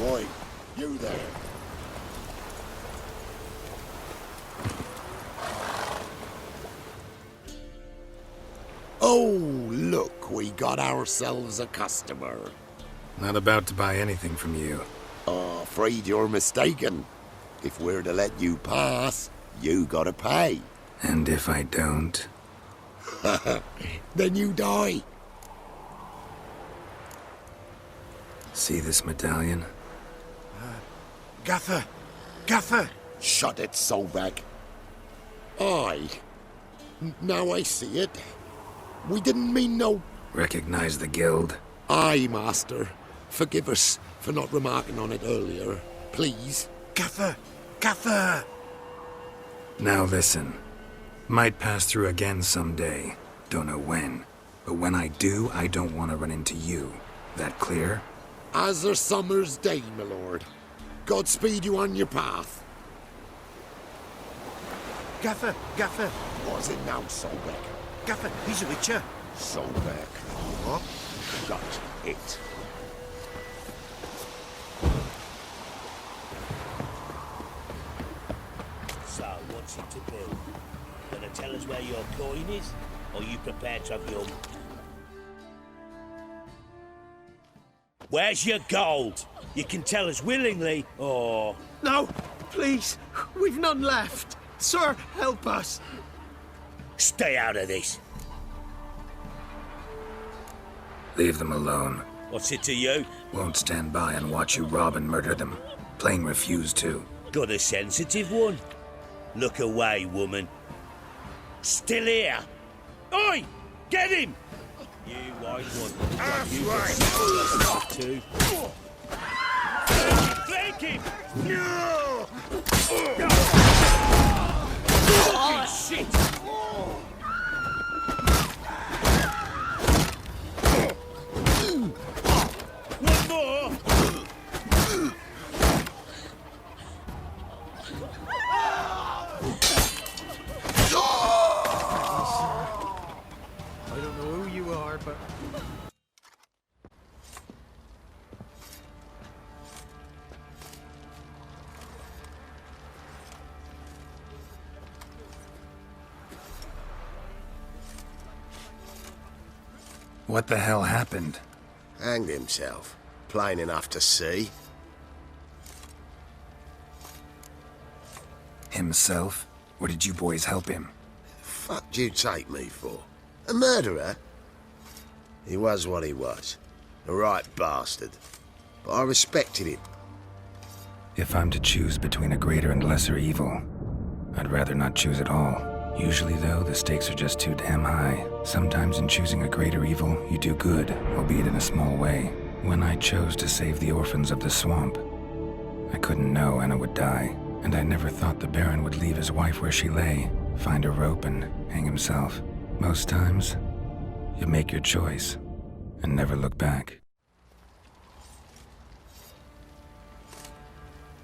Oi, you there. Oh, look, we got ourselves a customer. Not about to buy anything from you. Afraid you're mistaken. If we're to let you pass, you gotta pay. And if I don't? Then you die. See this medallion? Gaffer! Gaffer! Shut it, Solbeck. Aye. Now I see it. We didn't mean no... Recognize the guild? Aye, Master. Forgive us for not remarking on it earlier. Please. Gaffer! Gaffer! Now listen. Might pass through again someday. Don't know when. But when I do, I don't want to run into you. That clear? As a summer's day, my lord. Godspeed you on your path. Gaffer! Gaffer! Was it now, Solbeck? Gaffer, he's a witcher. Solbeck. What? Shut it. So, what's it to do? Gonna tell us where your coin is? Or you prepared to have your... Where's your gold? You can tell us willingly, or... No! Please! We've none left! Sir, help us! Stay out of this. Leave them alone. What's it to you? Won't stand by and watch you rob and murder them. Plain refuse to. Got a sensitive one? Look away, woman. Still here? Oi! Get him! You white one. That's You right. got too. Flank him! No! Fucking shit! One more! I don't know who you are, but... What the hell happened? Hanged himself. Plain enough to see. Himself? Or did you boys help him? Fuck'd you take me for? A murderer? He was what he was. A right bastard. But I respected him. If I'm to choose between a greater and lesser evil, I'd rather not choose at all. Usually, though, the stakes are just too damn high. Sometimes in choosing a greater evil, you do good, albeit in a small way. When I chose to save the orphans of the swamp, I couldn't know Anna would die, and I never thought the Baron would leave his wife where she lay, find a rope and hang himself. Most times, you make your choice and never look back.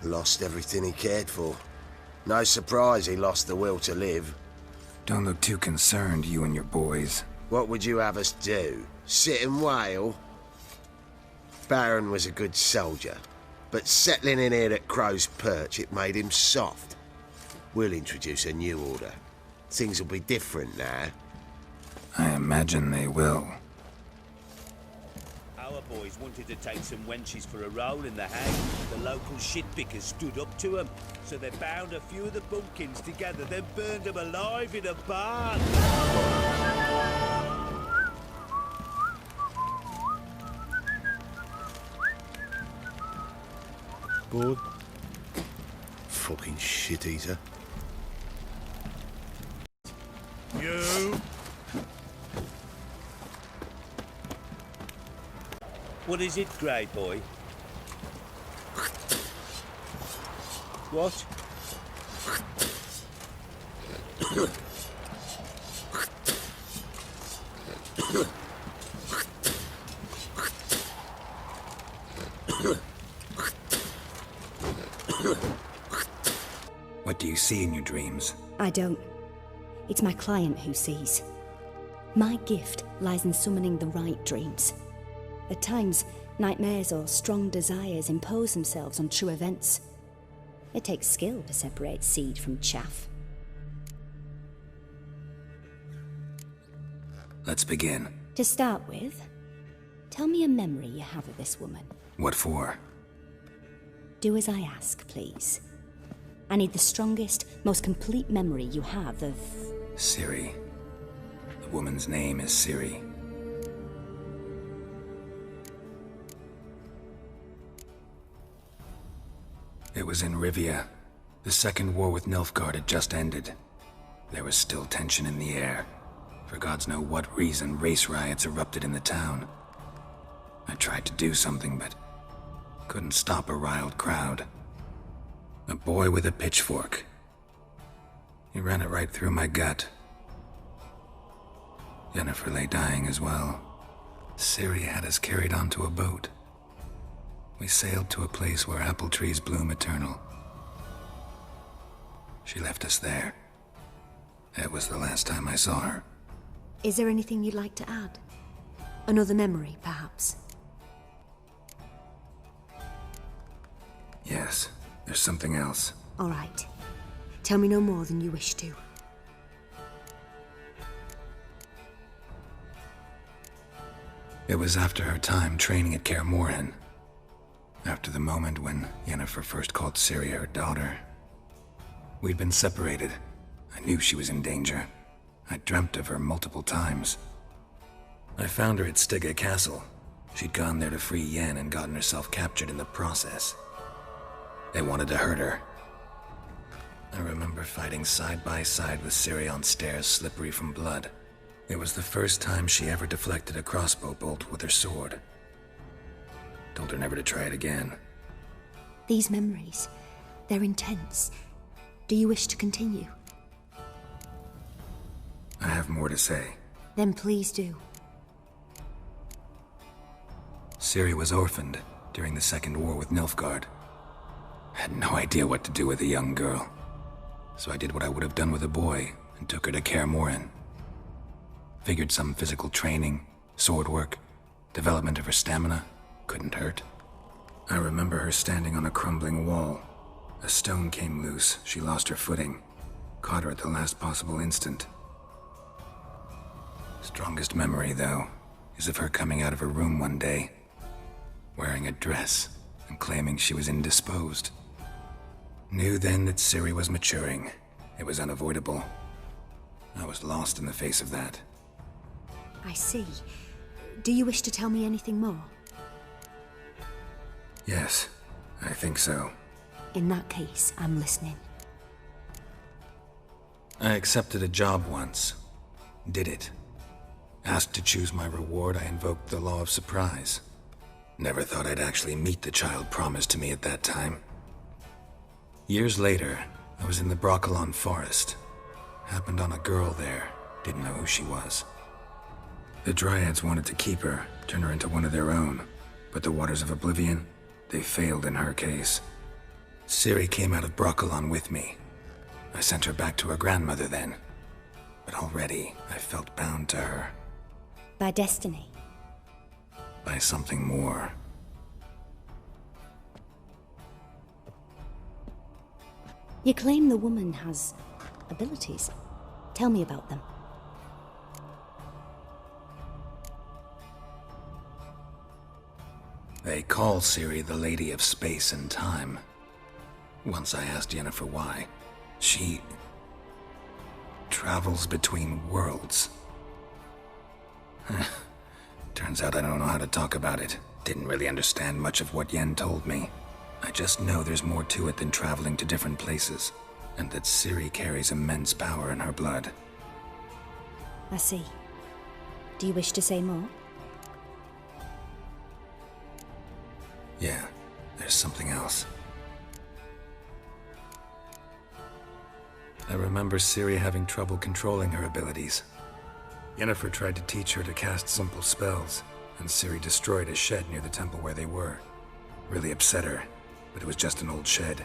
Lost everything he cared for. No surprise he lost the will to live. Don't look too concerned, you and your boys. What would you have us do? Sit and wail? Baron was a good soldier, but settling in here at Crow's Perch, it made him soft. We'll introduce a new order. Things will be different now. I imagine they will. Our boys wanted to take some wenches for a roll in the hay. The local shitpickers stood up to them, so they bound a few of the bumpkins together, then burned them alive in a barn. Bored? Fucking shit-eater. You? What is it, Grey Boy? What? What do you see in your dreams? I don't. It's my client who sees. My gift lies in summoning the right dreams. At times, Nightmares or strong desires impose themselves on true events. It takes skill to separate seed from chaff. Let's begin. To start with, tell me a memory you have of this woman. What for? Do as I ask, please. I need the strongest, most complete memory you have of... Ciri. The woman's name is Ciri. It was in Rivia. The second war with Nilfgaard had just ended. There was still tension in the air. For gods know what reason, race riots erupted in the town. I tried to do something, but couldn't stop a riled crowd. A boy with a pitchfork. He ran it right through my gut. Yennefer lay dying as well. Ciri had us carried onto a boat. We sailed to a place where apple trees bloom eternal. She left us there. That was the last time I saw her. Is there anything you'd like to add? Another memory, perhaps? Yes, there's something else. All right. Tell me no more than you wish to. It was after her time training at Kaer Morhen. After the moment when Yennefer first called Ciri her daughter. We'd been separated. I knew she was in danger. I dreamt of her multiple times. I found her at Stygga Castle. She'd gone there to free Yen and gotten herself captured in the process. They wanted to hurt her. I remember fighting side by side with Ciri on stairs slippery from blood. It was the first time she ever deflected a crossbow bolt with her sword. Told her never to try it again. These memories, they're intense. Do you wish to continue? I have more to say. Then please do. Ciri was orphaned during the Second War with Nilfgaard. I had no idea what to do with a young girl. So I did what I would have done with a boy and took her to Kaer Morhen. Figured some physical training, sword work, development of her stamina couldn't hurt. I remember her standing on a crumbling wall. A stone came loose, she lost her footing. Caught her at the last possible instant. Strongest memory, though, is of her coming out of her room one day, wearing a dress and claiming she was indisposed. Knew then that Ciri was maturing. It was unavoidable. I was lost in the face of that. I see. Do you wish to tell me anything more? Yes, I think so. In that case, I'm listening. I accepted a job once. Did it. Asked to choose my reward, I invoked the law of surprise. Never thought I'd actually meet the child promised to me at that time. Years later, I was in the Brokilon Forest. Happened on a girl there. Didn't know who she was. The Dryads wanted to keep her, turn her into one of their own. But the Waters of Oblivion, they failed in her case. Ciri came out of Brokilon with me. I sent her back to her grandmother then. But already, I felt bound to her. By destiny? By something more. You claim the woman has abilities. Tell me about them. They call Ciri the Lady of Space and Time. Once I asked Yennefer why. She travels between worlds. Turns out I don't know how to talk about it. Didn't really understand much of what Yen told me. I just know there's more to it than traveling to different places, and that Ciri carries immense power in her blood. I see. Do you wish to say more? Yeah, there's something else. I remember Ciri having trouble controlling her abilities. Yennefer tried to teach her to cast simple spells, and Ciri destroyed a shed near the temple where they were. Really upset her, but it was just an old shed.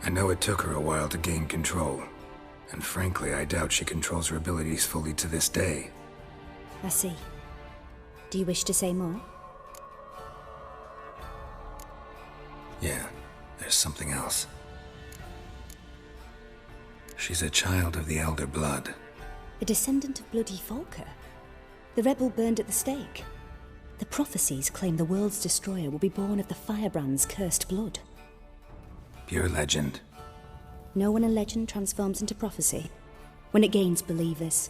I know it took her a while to gain control, and frankly, I doubt she controls her abilities fully to this day. I see. Do you wish to say more? Yeah, there's something else. She's a child of the Elder Blood. A descendant of bloody Volker. The rebel burned at the stake. The prophecies claim the world's destroyer will be born of the Firebrand's cursed blood. Pure legend. Know when a legend transforms into prophecy? When it gains believers.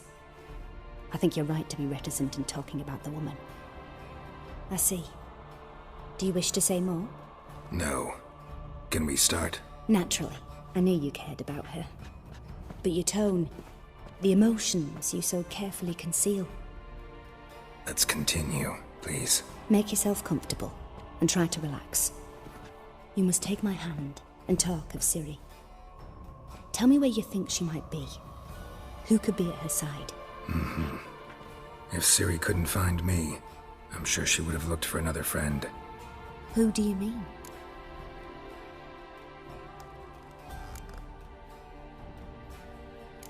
I think you're right to be reticent in talking about the woman. I see. Do you wish to say more? No. Can we start? Naturally. I knew you cared about her. But your tone, the emotions you so carefully conceal. Let's continue, please. Make yourself comfortable and try to relax. You must take my hand and talk of Ciri. Tell me where you think she might be. Who could be at her side? If Ciri couldn't find me, I'm sure she would have looked for another friend. Who do you mean?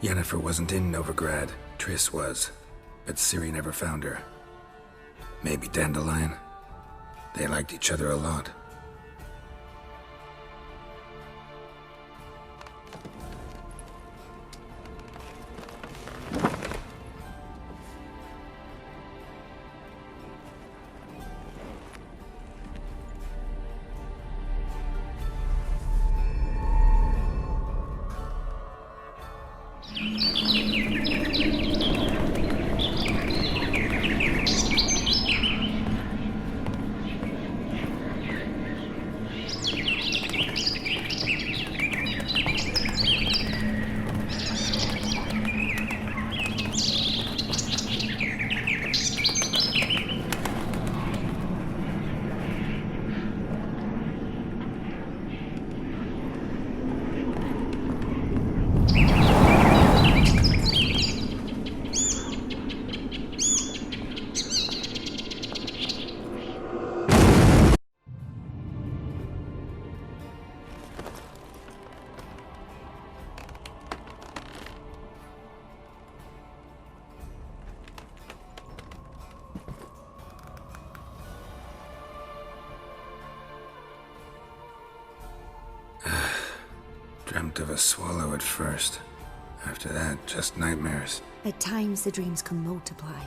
Yennefer wasn't in Novigrad. Triss was. But Ciri never found her. Maybe Dandelion? They liked each other a lot. Dreamt of a swallow at first. After that, just nightmares. At times the dreams can multiply.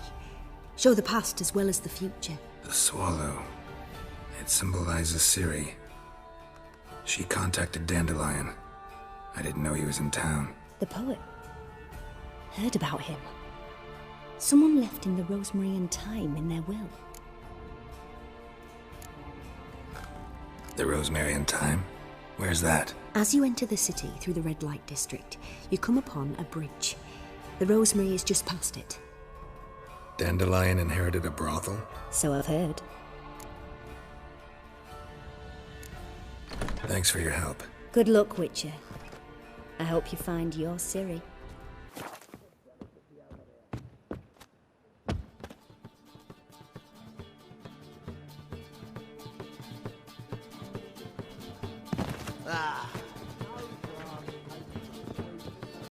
Show the past as well as the future. The swallow. It symbolizes Ciri. She contacted Dandelion. I didn't know he was in town. The poet. Heard about him. Someone left him the rosemary and thyme in their will. The Rosemary and Thyme? Where's that? As you enter the city through the red light district, you come upon a bridge. The rosemary is just past it. Dandelion inherited a brothel? So I've heard. Thanks for your help. Good luck, Witcher. I hope you find your Ciri. Ah,